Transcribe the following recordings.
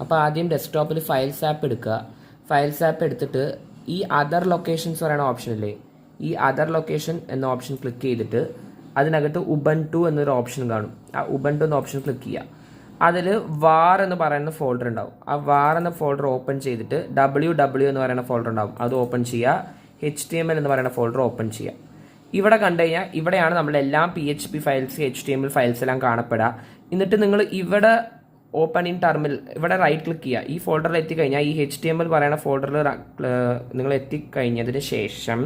അപ്പോൾ ആദ്യം ഡെസ്ക്ടോപ്പിൽ files app എടുക്കുക. ഫയൽസ് ആപ്പ് എടുത്തിട്ട് ഈ അതർ ലൊക്കേഷൻസ് പറയുന്ന ഓപ്ഷൻ ഇല്ലേ, ഈ അതർ ലൊക്കേഷൻ എന്ന ഓപ്ഷൻ ക്ലിക്ക് ചെയ്തിട്ട് അതിനകത്ത് ഉബുണ്ടു എന്നൊരു ഓപ്ഷൻ കാണും. ആ ഉബുണ്ടു എന്ന ഓപ്ഷൻ ക്ലിക്ക് ചെയ്യുക. അതിൽ വാർ എന്ന് പറയുന്ന ഫോൾഡർ ഉണ്ടാവും. ആ വാർ എന്ന ഫോൾഡർ ഓപ്പൺ ചെയ്തിട്ട് WW എന്ന് പറയുന്ന ഫോൾഡർ ഉണ്ടാവും, അത് ഓപ്പൺ ചെയ്യുക. HTML എന്ന് പറയുന്ന ഫോൾഡർ ഓപ്പൺ ചെയ്യുക. ഇവിടെ കണ്ടു കഴിഞ്ഞാൽ ഇവിടെയാണ് നമ്മളെല്ലാം PHP ഫയൽസ്, HTML ഫയൽസ് എല്ലാം കാണപ്പെടുക. എന്നിട്ട് നിങ്ങൾ ഇവിടെ ഓപ്പൺ ഇൻ ടെർമിനൽ ഇവിടെ റൈറ്റ് ക്ലിക്ക് ചെയ്യുക. ഈ ഫോൾഡറിൽ എത്തിക്കഴിഞ്ഞാൽ ഈ HTML പറയുന്ന ഫോൾഡറിൽ നിങ്ങൾ എത്തിക്കഴിഞ്ഞതിന് ശേഷം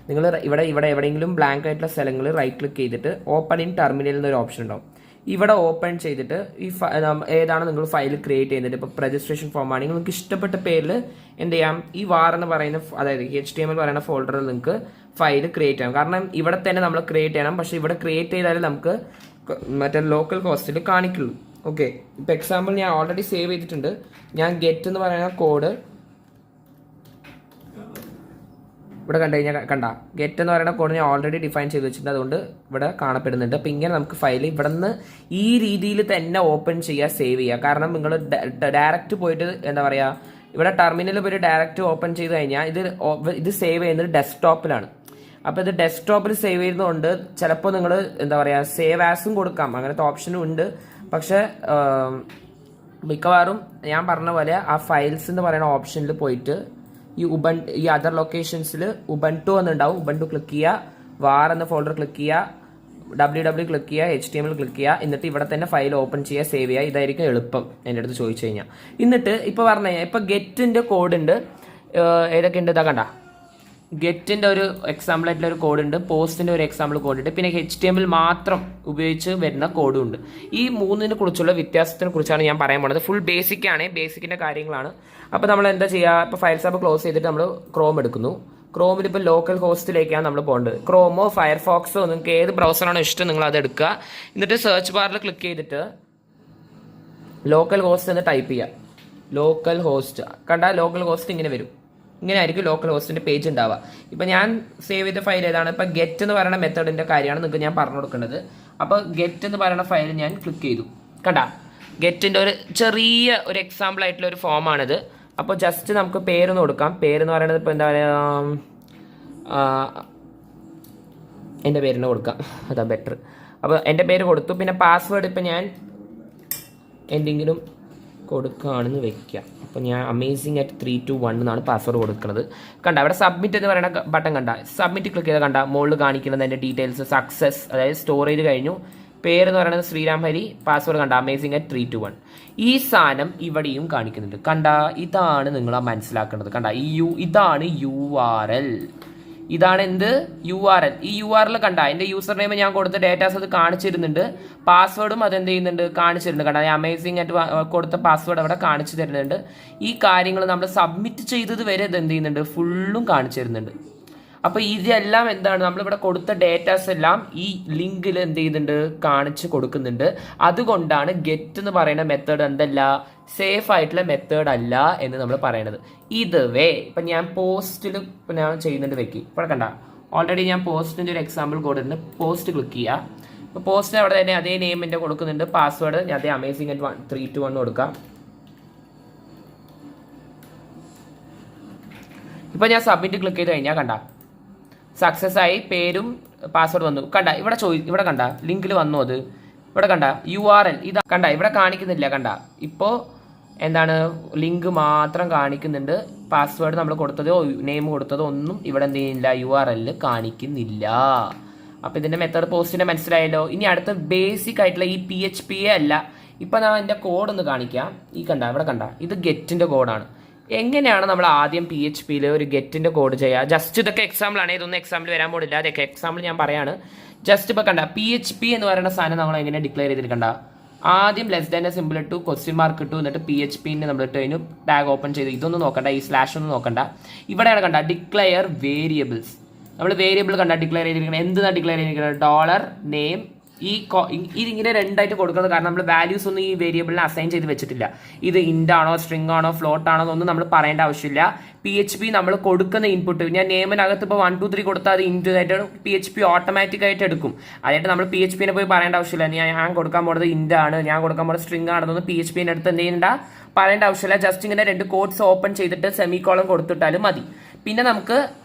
നിങ്ങൾ ഇവിടെ എവിടെയെങ്കിലും ബ്ലാങ്ക് ആയിട്ടുള്ള സ്ഥലങ്ങൾ റൈറ്റ് ക്ലിക്ക് ചെയ്തിട്ട് ഓപ്പൺ ഇൻ ടെർമിനൽ എന്നൊരു ഓപ്ഷൻ ഉണ്ടാവും. ഇവിടെ ഓപ്പൺ ചെയ്തിട്ട് ഈ ഏതാണ് നിങ്ങൾ ഫയൽ ക്രിയേറ്റ് ചെയ്യുന്നത്. ഇപ്പോൾ രജിസ്ട്രേഷൻ ഫോം ആണെങ്കിൽ നിങ്ങൾക്ക് ഇഷ്ടപ്പെട്ട പേരിൽ എന്ത് ചെയ്യാം, ഈ വാർ എന്ന് പറയുന്ന അതായത് HTML പറയുന്ന ഫോൾഡറിൽ നിങ്ങൾക്ക് ഫയൽ ക്രിയേറ്റ് ചെയ്യാം. കാരണം ഇവിടെ തന്നെ നമ്മൾ ക്രിയേറ്റ് ചെയ്യണം. പക്ഷേ ഇവിടെ ക്രിയേറ്റ് ചെയ്താൽ നമുക്ക് മറ്റേ ലോക്കൽ ഹോസ്റ്റിൽ കാണിക്കുള്ളൂ. ഓക്കെ, ഇപ്പോൾ എക്സാമ്പിൾ ഞാൻ ഓൾറെഡി സേവ് ചെയ്തിട്ടുണ്ട്. ഞാൻ ഗെറ്റ് എന്ന് പറയുന്ന കോഡ് ഇവിടെ കണ്ടു കഴിഞ്ഞാൽ കണ്ട ഗെറ്റ് എന്ന് പറയുന്ന കോഡ് ഞാൻ ഓൾറെഡി ഡിഫൈൻ ചെയ്ത് വെച്ചിട്ടുണ്ട്. അതുകൊണ്ട് ഇവിടെ കാണപ്പെടുന്നുണ്ട്. അപ്പോൾ ഇങ്ങനെ നമുക്ക് ഫയൽ ഇവിടെ നിന്ന് ഈ രീതിയിൽ തന്നെ ഓപ്പൺ ചെയ്യുക, സേവ് ചെയ്യുക. കാരണം നിങ്ങൾ ഡയറക്റ്റ് പോയിട്ട് എന്താ പറയുക, ഇവിടെ ടെർമിനലിൽ പോയിട്ട് ഡയറക്റ്റ് ഓപ്പൺ ചെയ്ത് കഴിഞ്ഞാൽ ഇത് സേവ് ചെയ്യുന്നത് ഡെസ്ക്ടോപ്പിലാണ്. അപ്പോൾ ഇത് ഡെസ്ക്ടോപ്പിൽ സേവ് ചെയ്യുന്നതുകൊണ്ട് ചിലപ്പോൾ നിങ്ങൾ എന്താ പറയുക സേവ് ആസും കൊടുക്കാം, അങ്ങനത്തെ ഓപ്ഷനും ഉണ്ട്. പക്ഷേ മിക്കവാറും ഞാൻ പറഞ്ഞ പോലെ ആ ഫയൽസ് എന്ന് പറയുന്ന ഓപ്ഷനിൽ പോയിട്ട് ഈ അതർ ലൊക്കേഷൻസിൽ ഉബുണ്ടു എന്നുണ്ടാവും. ഉബുണ്ടു ക്ലിക്ക് ചെയ്യുക, വാർ എന്ന ഫോൾഡർ ക്ലിക്ക് ചെയ്യുക, WW ക്ലിക്ക് ചെയ്യുക, HTML ക്ലിക്ക് ചെയ്യുക. എന്നിട്ട് ഇവിടെ തന്നെ ഫയൽ ഓപ്പൺ ചെയ്യുക, സേവ് ചെയ്യുക. ഇതായിരിക്കും എളുപ്പം എൻ്റെ അടുത്ത് ചോദിച്ചു കഴിഞ്ഞാൽ. എന്നിട്ട് ഇപ്പോൾ പറഞ്ഞു കഴിഞ്ഞാൽ ഇപ്പോൾ ഗെറ്റിൻ്റെ കോഡ് ഉണ്ട്. ഏതൊക്കെ ഉണ്ട് ഇതാ കണ്ട, ഗെറ്റിൻ്റെ ഒരു എക്സാമ്പിൾ ആയിട്ടുള്ള ഒരു കോഡ് ഉണ്ട്, പോസ്റ്റിൻ്റെ ഒരു എക്സാമ്പിൾ കോഡ് ഉണ്ട്, പിന്നെ HTML മാത്രം ഉപയോഗിച്ച് വരുന്ന കോഡും ഉണ്ട്. ഈ മൂന്നിനെ കുറിച്ചുള്ള വ്യത്യാസത്തിനെ കുറിച്ചാണ് ഞാൻ പറയാൻ പോകുന്നത്. ഫുൾ ബേസിക് ആണ്, ബേസിക്കിൻ്റെ കാര്യങ്ങളാണ്. അപ്പോൾ നമ്മൾ എന്താ ചെയ്യുക, ഇപ്പോൾ ഫയൽസ് ആപ്പ് ക്ലോസ് ചെയ്തിട്ട് നമ്മൾ ക്രോം എടുക്കുന്നു. ക്രോമിൽ ഇപ്പോൾ ലോക്കൽ ഹോസ്റ്റിലേക്കാണ് നമ്മൾ പോകേണ്ടത്. ക്രോമോ ഫയർഫോക്സോ നിങ്ങൾക്ക് ഏത് ബ്രൗസറാണോ ഇഷ്ടം നിങ്ങൾ അത് എടുക്കുക. എന്നിട്ട് സെർച്ച് ബാറിൽ ക്ലിക്ക് ചെയ്തിട്ട് ലോക്കൽ ഹോസ്റ്റ് എന്ന് ടൈപ്പ് ചെയ്യുക. ലോക്കൽ ഹോസ്റ്റ് കണ്ട, ലോക്കൽ ഹോസ്റ്റ് ഇങ്ങനെ വരും. ഇങ്ങനെ ആയിരിക്കും ലോക്കൽ ഹോസ്റ്റിൻ്റെ പേജ് ഉണ്ടാവുക. ഇപ്പം ഞാൻ സേവ് ചെയ്ത ഫയൽ ഏതാണ്, ഇപ്പം ഗെറ്റ് എന്ന് പറയുന്ന മെത്തേഡിൻ്റെ കാര്യമാണ് നിങ്ങൾക്ക് ഞാൻ പറഞ്ഞു കൊടുക്കേണ്ടത്. അപ്പോൾ ഗെറ്റ് എന്ന് പറയുന്ന ഫയൽ ഞാൻ ക്ലിക്ക് ചെയ്തു. കണ്ട, ഗെറ്റിൻ്റെ ഒരു ചെറിയ ഒരു എക്സാമ്പിൾ ആയിട്ടുള്ള ഒരു ഫോമാണിത്. അപ്പോൾ ജസ്റ്റ് നമുക്ക് പേരൊന്ന് കൊടുക്കാം. പേരെന്ന് പറയുന്നത് ഇപ്പോൾ എന്താ പറയുക, എൻ്റെ പേരിന് കൊടുക്കാം, അതാ ബെറ്റർ. അപ്പോൾ എൻ്റെ പേര് കൊടുത്തു. പിന്നെ പാസ്വേഡ് ഇപ്പോൾ ഞാൻ എന്തെങ്കിലും കൊടുക്കുകയാണെന്ന് വെക്കുക. അപ്പോൾ ഞാൻ amazing@321 എന്നാണ് പാസ്വേഡ് കൊടുക്കുന്നത്. കണ്ട അവിടെ സബ്മിറ്റ് എന്ന് പറയുന്ന ബട്ടൺ കണ്ട, സബ്മിറ്റ് ക്ലിക്ക് ചെയ്താൽ കണ്ട മുകളിൽ കാണിക്കുന്നത് എൻ്റെ ഡീറ്റെയിൽസ് സക്സസ്, അതായത് സ്റ്റോറേജ് കഴിഞ്ഞു. പേരെന്ന് പറയുന്നത് ശ്രീരാം ഹരി, പാസ്വേഡ് കണ്ട amazing@321. ഈ സാധനം ഇവിടെയും കാണിക്കുന്നുണ്ട്. കണ്ട, ഇതാണ് നിങ്ങൾ മനസ്സിലാക്കേണ്ടത്. കണ്ട ഇതാണ് URL. ഇതാണ് എന്ത് URL. ഈ URL കണ്ട എൻ്റെ യൂസർ നെയിം ഞാൻ കൊടുത്ത ഡേറ്റാസ് അത് കാണിച്ചിരുന്നുണ്ട്. പാസ്വേഡും അതെന്ത് ചെയ്യുന്നുണ്ട്, കാണിച്ചിരുന്നുണ്ട്. കണ്ട amazing കൊടുത്ത പാസ്വേഡ് അവിടെ കാണിച്ചു തരുന്നുണ്ട്. ഈ കാര്യങ്ങൾ നമ്മൾ സബ്മിറ്റ് ചെയ്തത് വരെ ഇത് എന്ത് ചെയ്യുന്നുണ്ട്, ഫുള്ളും കാണിച്ചു തരുന്നുണ്ട്. അപ്പോൾ ഇതെല്ലാം എന്താണ്, നമ്മളിവിടെ കൊടുത്ത ഡേറ്റാസ് എല്ലാം ഈ ലിങ്കിൽ എന്ത് ചെയ്യുന്നുണ്ട്, കാണിച്ച് കൊടുക്കുന്നുണ്ട്. അതുകൊണ്ടാണ് ഗെറ്റ് എന്ന് പറയുന്ന മെത്തേഡ് എന്തല്ല, സേഫ് ആയിട്ടുള്ള മെത്തേഡ് അല്ല എന്ന് നമ്മൾ പറയണത്. ഇതുവേ ഇപ്പം ഞാൻ പോസ്റ്റിൽ ഇപ്പം ഞാൻ ചെയ്യുന്നുണ്ട് വെക്കി. ഇപ്പോൾ കണ്ട ഓൾറെഡി ഞാൻ പോസ്റ്റിൻ്റെ ഒരു എക്സാമ്പിൾ കോഡ് ഉണ്ട്. പോസ്റ്റ് ക്ലിക്ക് ചെയ്യുക. ഇപ്പോൾ പോസ്റ്റിന് അവിടെ തന്നെ അതേ നെയിമിൻ്റെ കൊടുക്കുന്നുണ്ട്. പാസ്വേഡ് ഞാൻ അതേ amazing@321 കൊടുക്കാം. ഇപ്പോൾ ഞാൻ സബ്മിറ്റ് ക്ലിക്ക് ചെയ്ത് കഴിഞ്ഞാൽ കണ്ട സക്സസ് ആയി, പേരും പാസ്വേഡ് വന്നു. കണ്ട ഇവിടെ കണ്ട ലിങ്കിൽ വന്നു. അത് ഇവിടെ കണ്ട URL ഇതാ കണ്ട, ഇവിടെ കാണിക്കുന്നില്ല. കണ്ട ഇപ്പോൾ എന്താണ്, ലിങ്ക് മാത്രം കാണിക്കുന്നുണ്ട്. പാസ്വേഡ് നമ്മൾ കൊടുത്തതോ നെയിം കൊടുത്തതോ ഒന്നും ഇവിടെ എന്ത് ചെയ്യുന്നില്ല, URL കാണിക്കുന്നില്ല. അപ്പോൾ ഇതിൻ്റെ മെത്തേഡ് പോസ്റ്റിൻ്റെ മനസ്സിലായല്ലോ. ഇനി അടുത്ത ബേസിക് ആയിട്ടുള്ള ഈ PHP അല്ല. ഇപ്പം ഞാൻ എൻ്റെ കോഡ് ഒന്ന് കാണിക്കാം. ഈ കണ്ട ഇവിടെ കണ്ട, ഇത് ഗെറ്റിൻ്റെ കോഡാണ്. എങ്ങനെയാണ് നമ്മൾ ആദ്യം PHPയിൽ ഒരു ഗെറ്റിൻ്റെ കോഡ് ചെയ്യുക. ജസ്റ്റ് ഇതൊക്കെ എക്സാമ്പിളാണ്, ഇതൊന്നും എക്സാമ്പിൾ വരാൻ പോടില്ല. അതൊക്കെ എക്സാമ്പിൾ ഞാൻ പറയാണ്. ജസ്റ്റ് ഇപ്പോൾ കണ്ട PHP എന്ന് പറയുന്ന സാധനം നമ്മൾ എങ്ങനെ ഡിക്ലെയർ ചെയ്തിരിക്കണ്ട, ആദ്യം ലെസ് ദാൻ സിമ്പിൾ ഇട്ടു, ക്വസ്റ്റ്യൻ മാർക്ക് ഇട്ടു, എന്നിട്ട് PHPൻ്റെ നമ്മൾ ഇട്ട് കഴിഞ്ഞു ടാഗ് ഓപ്പൺ ചെയ്തു. ഇതൊന്നും നോക്കണ്ട, ഈ സ്ലാഷ് ഒന്നും നോക്കണ്ട. ഇവിടെയാണ് കണ്ട ഡിക്ലെയർ വേരിയബിൾസ്. നമ്മൾ വേരിയബിൾ കണ്ട ഡിക്ലെയർ ചെയ്തിരിക്കുന്നത് എന്താണ് ഡിക്ലെയർ ചെയ്തിരിക്കുന്നത്, $നെയിം. ഇതിങ്ങനെ രണ്ടായിട്ട് കൊടുക്കുന്നത് കാരണം നമ്മൾ വാല്യൂസ് ഒന്നും ഈ വേരിയബിളിനെ അസൈൻ ചെയ്ത് വെച്ചിട്ടില്ല. ഇത് ഇൻഡ് ആണോ സ്ട്രിംഗ് ആണോ ഫ്ലോട്ട് ആണോ എന്നൊന്നും നമ്മൾ പറയേണ്ട ആവശ്യമില്ല. PHP നമ്മൾ കൊടുക്കുന്ന ഇൻപുട്ട് ഞാൻ നെയിമിനകത്ത് ഇപ്പോൾ 1 2 3 കൊടുത്താൽ അത് ഇൻറ്റു ആയിട്ട് PHP ഓട്ടോമാറ്റിക് ആയിട്ട് എടുക്കും. അതായിട്ട് നമ്മൾ PHPനെ പോയി പറയേണ്ട ആവശ്യമില്ല. ഞാൻ കൊടുക്കാൻ പോകുന്നത് ഇൻഡ് ആണ്, ഞാൻ കൊടുക്കാൻ പോകുന്നത് സ്ട്രിംഗ് ആണെന്നൊന്നും PHPൻ്റെ അടുത്ത് എന്ത് ചെയ്യുന്നുണ്ട പറയേണ്ട ആവശ്യമില്ല. ജസ്റ്റ് ഇങ്ങനെ 2 കോഡ്സ് ഓപ്പൺ ചെയ്തിട്ട് സെമിക്കോളം കൊടുത്തിട്ടാലും മതി. പിന്നെ നമുക്ക്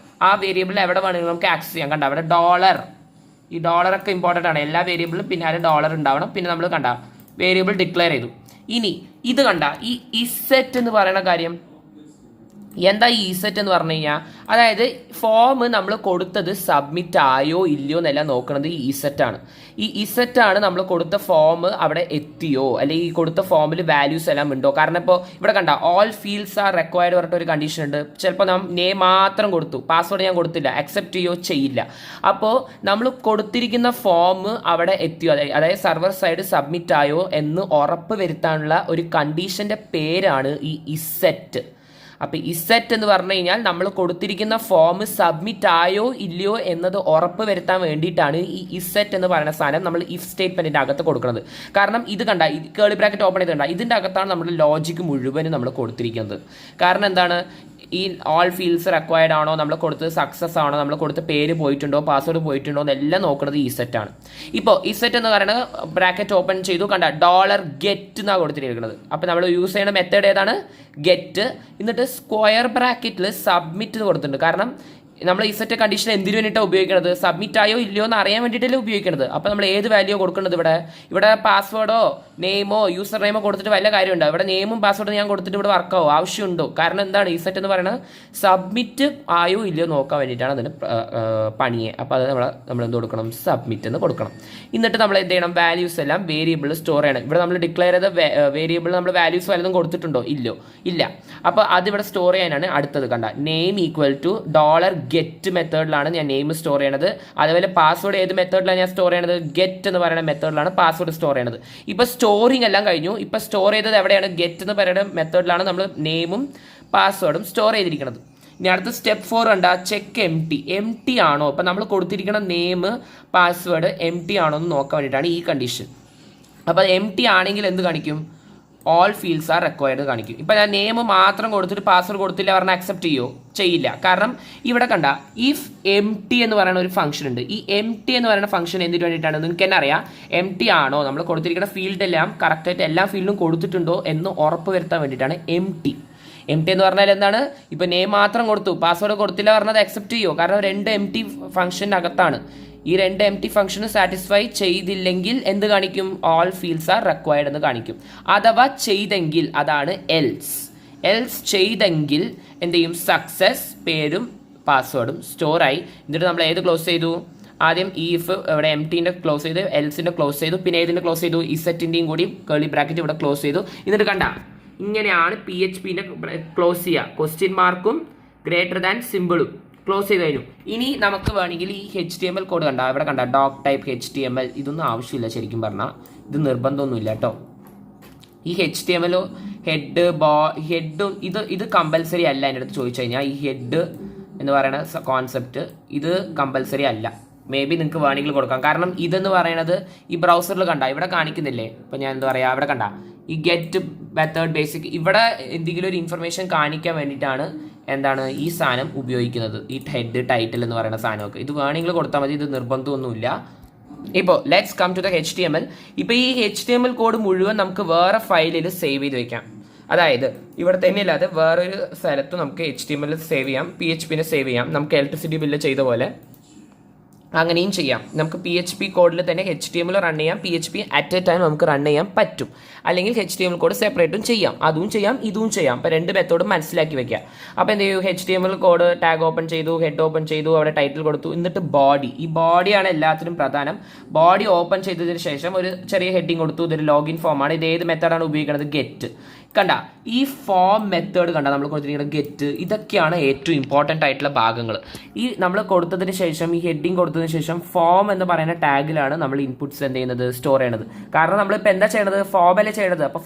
ആ വേരിയബിൾ എവിടെ വേണമെങ്കിലും നമുക്ക് ആക്സസ് ചെയ്യാം. കണ്ട അവിടെ ഡോളർ, ഈ ഡോളറൊക്കെ ഇമ്പോർട്ടൻ്റ് ആണ്. എല്ലാ വേരിയബിളും പിന്നെ ഡോളർ ഉണ്ടാവണം. പിന്നെ നമ്മൾ കണ്ട വേരിയബിൾ ഡിക്ലെയർ ചെയ്തു. ഇനി ഇത് കണ്ട ഈ ഇസെറ്റ് എന്ന് പറയുന്ന കാര്യം എന്താ ഈ ഇസെറ്റ് എന്ന് പറഞ്ഞു കഴിഞ്ഞാൽ, അതായത് ഫോം നമ്മൾ കൊടുത്തത് സബ്മിറ്റ് ആയോ ഇല്ലയോ എന്നെല്ലാം നോക്കുന്നത് ഈ ഇസെറ്റാണ്. ഈ ഇസെറ്റാണ് നമ്മൾ കൊടുത്ത ഫോം അവിടെ എത്തിയോ, അല്ലെങ്കിൽ ഈ കൊടുത്ത ഫോമിൽ വാല്യൂസ് എല്ലാം ഉണ്ടോ. കാരണം ഇപ്പോൾ ഇവിടെ കണ്ട ഓൾ ഫീൽഡ്സ് ആർ റിക്വയർഡ് പറഞ്ഞിട്ട് ഒരു കണ്ടീഷൻ ഉണ്ട്. ചിലപ്പോൾ നാം നെയിം മാത്രം കൊടുത്തു, പാസ്വേഡ് ഞാൻ കൊടുത്തില്ല, അക്സെപ്റ്റ് ചെയ്യോ ചെയ്യില്ല. അപ്പോൾ നമ്മൾ കൊടുത്തിരിക്കുന്ന ഫോം അവിടെ എത്തിയോ, അതായത് സർവർ സൈഡ് സബ്മിറ്റ് ആയോ എന്ന് ഉറപ്പ് വരുത്താനുള്ള ഒരു കണ്ടീഷൻ്റെ പേരാണ് ഈ ഇസെറ്റ്. അപ്പോൾ ഇസെറ്റ് എന്ന് പറഞ്ഞു കഴിഞ്ഞാൽ നമ്മൾ കൊടുത്തിരിക്കുന്ന ഫോം സബ്മിറ്റ് ആയോ ഇല്ലയോ എന്നത് ഉറപ്പ് വരുത്താൻ വേണ്ടിയിട്ടാണ് ഈ ഇസെറ്റ് എന്ന് പറയുന്ന സാധനം നമ്മൾ ഇഫ് സ്റ്റേറ്റ്മെൻറ്റിൻ്റെ അകത്ത് കൊടുക്കുന്നത്. കാരണം ഇത് കണ്ട, കേളി ബ്രാക്കറ്റ് ഓപ്പൺ ചെയ്ത് കണ്ട, ഇതിൻ്റെ അകത്താണ് നമ്മുടെ ലോജിക്ക് മുഴുവനും നമ്മൾ കൊടുത്തിരിക്കുന്നത്. കാരണം എന്താണ്, ഈ ഓൾ ഫീൽഡ്സ് റിക്വയർഡ് ആണോ, നമ്മൾ കൊടുത്തത് സക്സസ് ആണോ, നമ്മൾ കൊടുത്ത പേര് പോയിട്ടുണ്ടോ, പാസ്വേഡ് പോയിട്ടുണ്ടോ എന്നെല്ലാം നോക്കുന്നത് ഈ സെറ്റാണ്. ഇപ്പോൾ ഈ സെറ്റ് എന്ന് പറയുന്നത് ബ്രാക്കറ്റ് ഓപ്പൺ ചെയ്തു കണ്ട $get എന്നാണ് കൊടുത്തിരിക്കുന്നത്. അപ്പോൾ നമ്മൾ യൂസ് ചെയ്യുന്ന മെത്തേഡ് ഏതാണ്, ഗെറ്റ്. എന്നിട്ട് സ്ക്വയർ ബ്രാക്കറ്റിൽ സബ്മിറ്റ് കൊടുത്തിട്ടുണ്ട്. കാരണം നമ്മൾ ഈ സെറ്റ് കണ്ടീഷൻ എന്തിനു വേണ്ടിയിട്ടാണ് ഉപയോഗിക്കുന്നത്, സബ്മിറ്റ് ആയോ ഇല്ലയോ എന്ന് അറിയാൻ വേണ്ടിയിട്ടല്ലേ ഉപയോഗിക്കുന്നത്. അപ്പോൾ നമ്മൾ ഏത് വാല്യൂ കൊടുക്കുന്നത്, ഇവിടെ പാസ്വേഡോ നെയിമോ യൂസർ നെയിമോ കൊടുത്തിട്ട് വല്ല കാര്യമുണ്ടോ, ഇവിടെ നെയിമും പാസ്വേഡും ഞാൻ കൊടുത്തിട്ട് ഇവിടെ വർക്കാവോ, ആവശ്യമുണ്ടോ. കാരണം എന്താണ്, ഈ സെറ്റ് എന്ന് പറയുന്നത് സബ്മിറ്റ് ആയോ ഇല്ലയോ നോക്കാൻ വേണ്ടിയിട്ടാണ് അതിന് പണിയെ. അപ്പോൾ അത് നമ്മൾ എന്ത് കൊടുക്കണം, സബ്മിറ്റ് എന്ന് കൊടുക്കണം. എന്നിട്ട് നമ്മൾ എന്ത് ചെയ്യണം, വാല്യൂസ് എല്ലാം വേരിയബിൾ സ്റ്റോർ ചെയ്യണം. ഇവിടെ നമ്മൾ ഡിക്ലെയർ ചെയ്ത വേരിയബിൾ നമ്മൾ വാല്യൂസ് വല്ലതും കൊടുത്തിട്ടുണ്ടോ, ഇല്ല. അപ്പോൾ അതിവിടെ സ്റ്റോർ ചെയ്യാനാണ് അടുത്തത്. കണ്ട നെയിം ഈക്വൽ ടു $get മെത്തേഡിലാണ് ഞാൻ നെയിം സ്റ്റോർ ചെയ്യണത്. അതുപോലെ പാസ്വേഡ് ഏത് മെത്തേഡിലാണ് ഞാൻ സ്റ്റോർ ചെയ്യണത്, ഗെറ്റ് എന്ന് പറയുന്ന മെത്തേഡിലാണ് പാസ്വേഡ് സ്റ്റോർ ചെയ്യണത്. ഇപ്പോൾ സ്റ്റോറിങ് എല്ലാം കഴിഞ്ഞു. ഇപ്പോൾ സ്റ്റോർ ചെയ്തത് എവിടെയാണ്, ഗെറ്റ് എന്ന് പറയുന്ന മെത്തേഡിലാണ് നമ്മൾ നെയിമും പാസ്വേഡും സ്റ്റോർ ചെയ്തിരിക്കുന്നത്. ഇനി അടുത്ത സ്റ്റെപ്പ് 4 കണ്ട, ചെക്ക് എം ടി ആണോ. അപ്പോൾ നമ്മൾ കൊടുത്തിരിക്കുന്ന നെയിം പാസ്വേഡ് എം ടി ആണോ എന്ന് നോക്കാൻ വേണ്ടിയിട്ടാണ് ഈ കണ്ടീഷൻ. അപ്പോൾ എം ടി ആണെങ്കിൽ എന്ത് കാണിക്കും, ഓൾ ഫീൽഡ്സ് ആർ റിക്വയർഡ് കാണിക്കും. ഇപ്പം ഞാൻ നെയിം മാത്രം കൊടുത്തിട്ട് പാസ്വേഡ് കൊടുത്തില്ല പറഞ്ഞാൽ അക്സെപ്റ്റ് ചെയ്യില്ല. കാരണം ഇവിടെ കണ്ട ഇഫ് എം ടി എന്ന് പറയുന്ന ഒരു ഫംഗ്ഷൻ ഉണ്ട്. ഈ എം ടി എന്ന് പറയുന്ന ഫംഗ്ഷൻ എന്തിനു വേണ്ടിയിട്ടാണ്, നിങ്ങൾക്ക് തന്നെ അറിയാം. എം ടി ആണോ, നമ്മൾ കൊടുത്തിരിക്കുന്ന ഫീൽഡ് എല്ലാം കറക്റ്റായിട്ട് എല്ലാ ഫീൽഡും കൊടുത്തിട്ടുണ്ടോ എന്ന് ഉറപ്പ് വരുത്താൻ വേണ്ടിയിട്ടാണ് എം ടി എന്ന് പറഞ്ഞാൽ എന്താണ്, ഇപ്പം നെയിം മാത്രം കൊടുത്തു പാസ്വേഡ് കൊടുത്തില്ല പറഞ്ഞത് അക്സെപ്റ്റ് ചെയ്യുമോ. കാരണം 2 എം ടി ഫംഗ്ഷൻ്റെ അകത്താണ്. ഈ 2 എം ടി ഫംഗ്ഷന് സാറ്റിസ്ഫൈ ചെയ്തില്ലെങ്കിൽ എന്ത് കാണിക്കും, ഓൾ ഫീൽഡ്സ് ആർ റിക്വയർഡ് എന്ന് കാണിക്കും. അഥവാ ചെയ്തെങ്കിൽ അതാണ് എൽസ് ചെയ്തെങ്കിൽ എന്ത് ചെയ്യും, സക്സസ് പേരും പാസ്വേഡും സ്റ്റോറായി. എന്നിട്ട് നമ്മൾ ഏത് ക്ലോസ് ചെയ്തു, ആദ്യം ഇഫ് ഇവിടെ എം ടീൻ്റെ ക്ലോസ് ചെയ്ത്, എൽസിൻ്റെ ക്ലോസ് ചെയ്തു, പിന്നെ ഏതിൻ്റെ ക്ലോസ് ചെയ്തു, ഇസെറ്റിൻ്റെയും കൂടി കേളി ബ്രാക്കറ്റ് ഇവിടെ ക്ലോസ് ചെയ്തു. എന്നിട്ട് കണ്ട ഇങ്ങനെയാണ് PHPൻ്റെ ക്ലോസ് ചെയ്യുക. ക്വസ്റ്റ്യൻ മാർക്കും ഗ്രേറ്റർ ദാൻ സിമ്പിളും ക്ലോസ് ചെയ്ത് കഴിഞ്ഞു. ഇനി നമുക്ക് വേണമെങ്കിൽ ഈ HTML കോഡ് കണ്ട, ഇവിടെ കണ്ട ഡോക് ടൈപ്പ് HTML, ഇതൊന്നും ആവശ്യമില്ല ശരിക്കും പറഞ്ഞാൽ, ഇത് നിർബന്ധമൊന്നുമില്ല കേട്ടോ. ഈ HTML ഹെഡും ഇത് കമ്പൽസറി അല്ല. എൻ്റെ അടുത്ത് ചോദിച്ചു കഴിഞ്ഞാൽ ഈ ഹെഡ് എന്ന് പറയുന്ന കോൺസെപ്റ്റ് ഇത് കമ്പൽസറി അല്ല. മേ ബി നിങ്ങൾക്ക് വേണമെങ്കിൽ കൊടുക്കാം. കാരണം ഇതെന്ന് പറയുന്നത് ഈ ബ്രൗസറിൽ കണ്ട ഇവിടെ കാണിക്കുന്നില്ലേ. ഇപ്പം ഞാൻ എന്താ പറയുക, അവിടെ കണ്ട ഈ ഗെറ്റ് മെത്തേഡ് ബേസിക്, ഇവിടെ എന്തെങ്കിലും ഒരു ഇൻഫർമേഷൻ കാണിക്കാൻ വേണ്ടിയിട്ടാണ് എന്താണ് ഈ സാധനം ഉപയോഗിക്കുന്നത്. ഈ ഹെഡ് ടൈറ്റിൽ എന്ന് പറയുന്ന സാധനമൊക്കെ ഇത് വേണമെങ്കിൽ കൊടുത്താൽ മതി, ഇത് നിർബന്ധമൊന്നുമില്ല. ഇപ്പോൾ let's come to the HTML. ഇപ്പോൾ ഈ HTML കോഡ് മുഴുവൻ നമുക്ക് വേറെ ഫയലിൽ സേവ് ചെയ്ത് വെക്കാം. അതായത് ഇവിടെ തന്നെ അല്ലാതെ വേറൊരു സ്ഥലത്ത് നമുക്ക് HTML സേവ് ചെയ്യാം, PHPനെ സേവ് ചെയ്യാം. നമുക്ക് ഇലക്ട്രിസിറ്റി ബില്ല് ചെയ്ത പോലെ അങ്ങനെയും ചെയ്യാം. നമുക്ക് PHP കോഡിൽ തന്നെ HTML റൺ ചെയ്യാം, PHP അറ്റ് എ ടൈം നമുക്ക് റൺ ചെയ്യാൻ പറ്റും. അല്ലെങ്കിൽ HTML കോഡ് സെപ്പറേറ്റും ചെയ്യാം, അതും ചെയ്യാം ഇതും ചെയ്യാം. അപ്പോൾ 2 മെത്തേഡും മനസ്സിലാക്കി വെക്കുക. അപ്പോൾ എന്ത് ചെയ്യും, HTML കോഡ് ടാഗ് ഓപ്പൺ ചെയ്തു, ഹെഡ് ഓപ്പൺ ചെയ്തു, അവിടെ ടൈറ്റിൽ കൊടുത്തു. എന്നിട്ട് ഈ ബോഡിയാണ് എല്ലാത്തിനും പ്രധാനം. ബോഡി ഓപ്പൺ ചെയ്തതിന് ശേഷം ഒരു ചെറിയ ഹെഡിങ് കൊടുത്തു. ഇതൊരു ലോഗിൻ ഫോമാണ്. ഇത് ഏത് മെത്തേഡാണ് ഉപയോഗിക്കുന്നത്, ഗെറ്റ്. കണ്ട ഈ ഫോം മെത്തേഡ് കണ്ട നമ്മൾ കൊടുത്തിരിക്കുന്ന ഗെറ്റ്, ഇതൊക്കെയാണ് ഏറ്റവും ഇമ്പോർട്ടൻ്റ് ആയിട്ടുള്ള ഭാഗങ്ങൾ. ഈ നമ്മൾ കൊടുത്തതിന് ശേഷം, ഈ ഹെഡിങ് കൊടുത്തതിന് ശേഷം ഫോം എന്ന് പറയുന്ന ടാഗിലാണ് നമ്മൾ ഇൻപുട്ട്സ് എന്ത് ചെയ്യുന്നത്, സ്റ്റോർ ചെയ്യണത്. കാരണം നമ്മളിപ്പോൾ എന്താ ചെയ്യണത്, ഫോമല്ലേ ചെയ്യണത്. അപ്പോൾ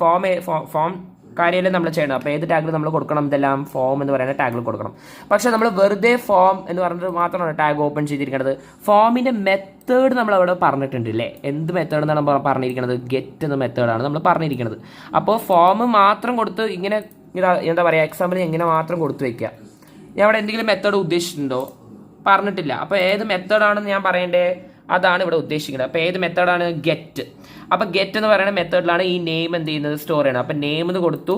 ഫോം കാര്യമല്ലേ നമ്മൾ ചെയ്യണം. അപ്പോൾ ഏത് ടാഗിൽ നമ്മൾ കൊടുക്കണം, ഇതെല്ലാം ഫോം എന്ന് പറയുന്ന ടാഗിൽ കൊടുക്കണം. പക്ഷേ നമ്മൾ വെറുതെ ഫോം എന്ന് പറഞ്ഞിട്ട് മാത്രമാണ് ടാഗ് ഓപ്പൺ ചെയ്തിരിക്കുന്നത്. ഫോമിൻ്റെ മെത്തേഡ് നമ്മൾ അവിടെ പറഞ്ഞിട്ടുണ്ട് അല്ലേ. എന്ത് മെത്തേഡ് എന്നാണ് പറഞ്ഞിരിക്കുന്നത്, ഗെറ്റ് എന്ന മെത്തേഡാണ് നമ്മൾ പറഞ്ഞിരിക്കുന്നത്. അപ്പോൾ ഫോം മാത്രം കൊടുത്ത് ഇങ്ങനെ എന്താ പറയുക, എക്സാമ്പിൾ ഇങ്ങനെ മാത്രം കൊടുത്തു വയ്ക്കുക. ഞാൻ അവിടെ എന്തെങ്കിലും മെത്തേഡ് ഉദ്ദേശിച്ചിട്ടുണ്ടോ, പറഞ്ഞിട്ടില്ല. അപ്പോൾ ഏത് മെത്തേഡാണെന്ന് ഞാൻ പറയേണ്ടേ, അതാണ് ഇവിടെ ഉദ്ദേശിക്കുന്നത്. അപ്പോൾ ഏത് മെത്തേഡാണ്? ഗെറ്റ്. അപ്പോൾ ഗെറ്റ് എന്ന് പറയുന്ന മെത്തേഡിലാണ് ഈ നെയിം എന്ത് ചെയ്യുന്നത്? സ്റ്റോർ ചെയ്യണം. അപ്പോൾ നെയിം എന്ന് കൊടുത്തു.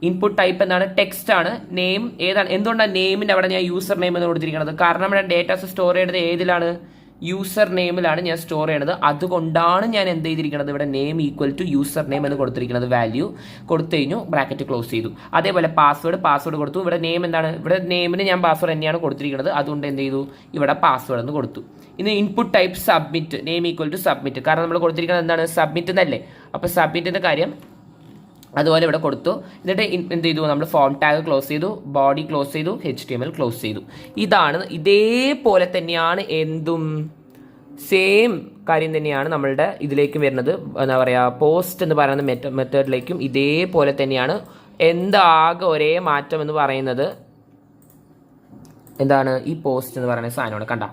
ഇൻപുട്ട് ടൈപ്പ് എന്താണ്? ടെക്സ്റ്റ് ആണ്. നെയിം ഏതാണ്? എന്തുകൊണ്ടാണ് നെയിമിൻ്റെ അവിടെ ഞാൻ യൂസർ നെയിം എന്ന് കൊടുത്തിരിക്കുന്നത്? കാരണം നമ്മുടെ ഡേറ്റാസ് സ്റ്റോർ ചെയ്യുന്നത് ഏതിലാണ്? യൂസർ നെയിമിലാണ് ഞാൻ സ്റ്റോർ ചെയ്യണത്. അതുകൊണ്ടാണ് ഞാൻ എന്ത് ചെയ്തിരിക്കുന്നത്? ഇവിടെ name equal to user name എന്ന് കൊടുത്തിരിക്കുന്നത്. വാല്യൂ കൊടുത്തു കഴിഞ്ഞു, ബ്രാക്കറ്റ് ക്ലോസ് ചെയ്തു. അതേപോലെ പാസ്വേഡ് കൊടുത്തു. ഇവിടെ നെയിം എന്താണ്? ഇവിടെ നെയിമിന് ഞാൻ പാസ്വേഡ് തന്നെയാണ് കൊടുത്തിരിക്കുന്നത്. അതുകൊണ്ട് എന്ത് ചെയ്തു? ഇവിടെ പാസ്വേഡ് എന്ന് കൊടുത്തു. ഇനി input type submit, name equal to submit. കാരണം നമ്മൾ കൊടുത്തിരിക്കുന്നത് എന്താണ്? സബ്മിറ്റ് എന്നല്ലേ. അപ്പോൾ സബ്മിറ്റിൻ്റെ കാര്യം അതുപോലെ ഇവിടെ കൊടുത്തു. എന്നിട്ട് എന്ത് ചെയ്തു? നമ്മൾ ഫോം ടാഗ് ക്ലോസ് ചെയ്തു, ബോഡി ക്ലോസ് ചെയ്തു, HTML ക്ലോസ് ചെയ്തു. ഇതാണ് ഇതേപോലെ തന്നെയാണ് എന്തും സെയിം കാര്യം തന്നെയാണ് നമ്മളുടെ ഇതിലേക്കും വരുന്നത്. എന്താ പറയുക, പോസ്റ്റ് എന്ന് പറയുന്ന മെത്തേഡിലേക്കും ഇതേപോലെ തന്നെയാണ്. എന്താകെ ഒരേ മാറ്റം എന്ന് പറയുന്നത് എന്താണ്? ഈ പോസ്റ്റ് എന്ന് പറയുന്ന സാധനമാണ്. കണ്ട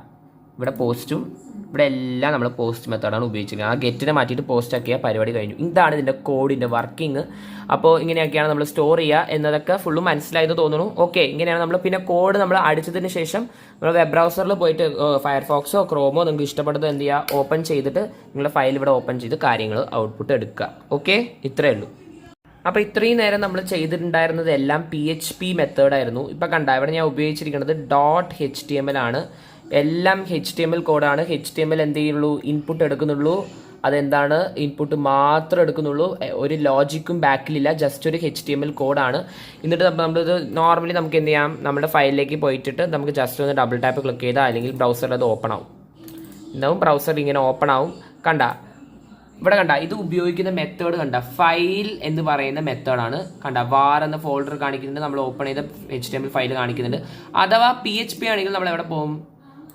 ഇവിടെ പോസ്റ്റും ഇവിടെ എല്ലാം നമ്മൾ പോസ്റ്റ് മെത്തേഡാണ് ഉപയോഗിച്ചിരിക്കുന്നത്. ആ ഗെറ്റിനെ മാറ്റിയിട്ട് പോസ്റ്റ് ആക്കിയ പരിപാടി കഴിഞ്ഞു. ഇതാണ് ഇതിൻ്റെ കോഡിൻ്റെ വർക്കിംഗ്. അപ്പോൾ ഇങ്ങനെയൊക്കെയാണ് നമ്മൾ സ്റ്റോർ ചെയ്യുക എന്നതൊക്കെ ഫുള്ള് മനസ്സിലായത് തോന്നുന്നു. ഓക്കെ, ഇങ്ങനെയാണ് നമ്മൾ പിന്നെ കോഡ് നമ്മൾ അടിച്ചതിന് ശേഷം നമ്മൾ വെബ് ബ്രൗസറിൽ പോയിട്ട് ഫയർഫോക്സോ ക്രോമോ നിങ്ങൾക്ക് ഇഷ്ടപ്പെട്ടത് എന്ത് ചെയ്യുക? ഓപ്പൺ ചെയ്തിട്ട് നിങ്ങളുടെ ഫയൽ ഇവിടെ ഓപ്പൺ ചെയ്ത് കാര്യങ്ങൾ ഔട്ട്പുട്ട് എടുക്കുക. ഓക്കെ, ഇത്രയേ ഉള്ളൂ. അപ്പോൾ ഇത്രയും നേരം നമ്മൾ ചെയ്തിട്ടുണ്ടായിരുന്നത് എല്ലാം PHP മെത്തേഡായിരുന്നു. ഇപ്പം കണ്ട ഇവിടെ ഞാൻ ഉപയോഗിച്ചിരിക്കുന്നത് .html ആണ്. എല്ലാം HTML കോഡാണ്. HTML എന്ത് ചെയ്യുള്ളൂ? ഇൻപുട്ട് എടുക്കുന്നുള്ളൂ. അതെന്താണ്? ഇൻപുട്ട് മാത്രം എടുക്കുന്നുള്ളൂ. ഒരു ലോജിക്കും ബാക്കിലില്ല. ജസ്റ്റ് ഒരു HTML കോഡാണ്. എന്നിട്ട് നമ്മളിത് നോർമലി നമുക്ക് എന്ത് ചെയ്യാം? നമ്മുടെ ഫയലിലേക്ക് പോയിട്ടിട്ട് നമുക്ക് ജസ്റ്റ് ഒന്ന് ഡബിൾ ടാപ്പ് ക്ലിക്ക് ചെയ്താൽ അല്ലെങ്കിൽ ബ്രൗസറിൽ അത് ഓപ്പൺ ആവും. എന്താവും? ബ്രൗസറിൽ ഇങ്ങനെ ഓപ്പൺ ആവും. കണ്ട ഇവിടെ കണ്ട ഇത് ഉപയോഗിക്കുന്ന മെത്തേഡ് കണ്ട ഫയൽ എന്ന് പറയുന്ന മെത്തേഡാണ്. കണ്ട വാർ എന്ന ഫോൾഡർ കാണിക്കുന്നുണ്ട്. നമ്മൾ ഓപ്പൺ ചെയ്ത HTML ഫയൽ കാണിക്കുന്നുണ്ട്. അഥവാ PHP ആണെങ്കിൽ നമ്മൾ എവിടെ പോകും?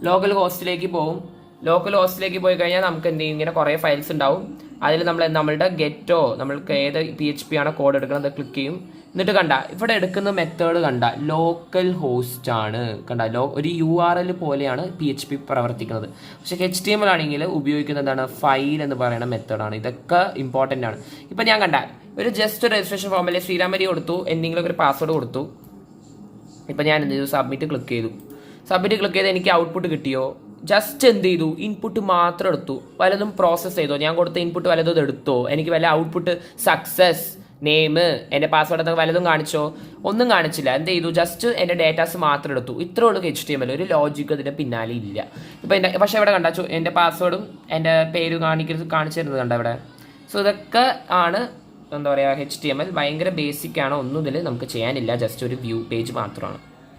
ലോക്കൽ ഹോസ്റ്റിലേക്ക് പോകും. ലോക്കൽ ഹോസ്റ്റിലേക്ക് പോയി കഴിഞ്ഞാൽ നമുക്ക് എന്ത് ചെയ്യും? ഇങ്ങനെ കുറേ ഫയൽസ് ഉണ്ടാവും. അതിൽ നമ്മളുടെ ഗെറ്റോ നമ്മൾക്ക് ഏത് PHP ആണോ കോഡ് എടുക്കുന്നത് ക്ലിക്ക് ചെയ്യും. എന്നിട്ട് കണ്ട ഇവിടെ എടുക്കുന്ന മെത്തേഡ് കണ്ട ലോക്കൽ ഹോസ്റ്റ് ആണ്. കണ്ട ഒരു URL പോലെയാണ് PHP പ്രവർത്തിക്കുന്നത്. പക്ഷേ HTML ആണെങ്കിൽ ഉപയോഗിക്കുന്നത് എന്താണ്? ഫയൽ എന്ന് പറയുന്ന മെത്തേഡാണ്. ഇതൊക്കെ ഇമ്പോർട്ടൻ്റ് ആണ്. ഇപ്പം ഞാൻ കണ്ട ഒരു ജസ്റ്റ് രജിസ്ട്രേഷൻ ഫോമിൽ ശ്രീരാമരി കൊടുത്തു, എന്തെങ്കിലും ഒരു പാസ്വേഡ് കൊടുത്തു. ഇപ്പം ഞാൻ എന്ത് ചെയ്തു? സബ്മിറ്റ് ക്ലിക്ക് ചെയ്തു. സബ്മിറ്റ് ക്ലിക്ക് ചെയ്ത് എനിക്ക് ഔട്ട്പുട്ട് കിട്ടിയോ? ജസ്റ്റ് എന്ത് ചെയ്തു? ഇൻപുട്ട് മാത്രം എടുത്തു. വല്ലതും പ്രോസസ്സ് ചെയ്തോ? ഞാൻ കൊടുത്ത ഇൻപുട്ട് വല്ലതും എടുത്തോ? എനിക്ക് വല്ല ഔട്ട്പുട്ട് സക്സസ്, നെയിം, എൻ്റെ പാസ്വേഡ് എന്നൊക്കെ വല്ലതും കാണിച്ചോ? ഒന്നും കാണിച്ചില്ല. എന്ത് ചെയ്തു? ജസ്റ്റ് എൻ്റെ ഡേറ്റാസ് മാത്രം എടുത്തു. ഇത്രേ ഉള്ളൂ HTML. ഒരു ലോജിക്ക് അതിൻ്റെ പിന്നാലെ ഇല്ല. ഇപ്പം പക്ഷേ ഇവിടെ കണ്ട എൻ്റെ പാസ്വേഡും എൻ്റെ പേര് കാണിച്ചു തരുന്നത് കണ്ട ഇവിടെ. സോ ഇതൊക്കെ ആണ് എന്താ പറയുക HTML. ഭയങ്കര ബേസിക് ആണ്. ഒന്നും ഇതിൽ നമുക്ക് ചെയ്യാനില്ല. ജസ്റ്റ് ഒരു വ്യൂ പേജ് മാത്രമാണ്.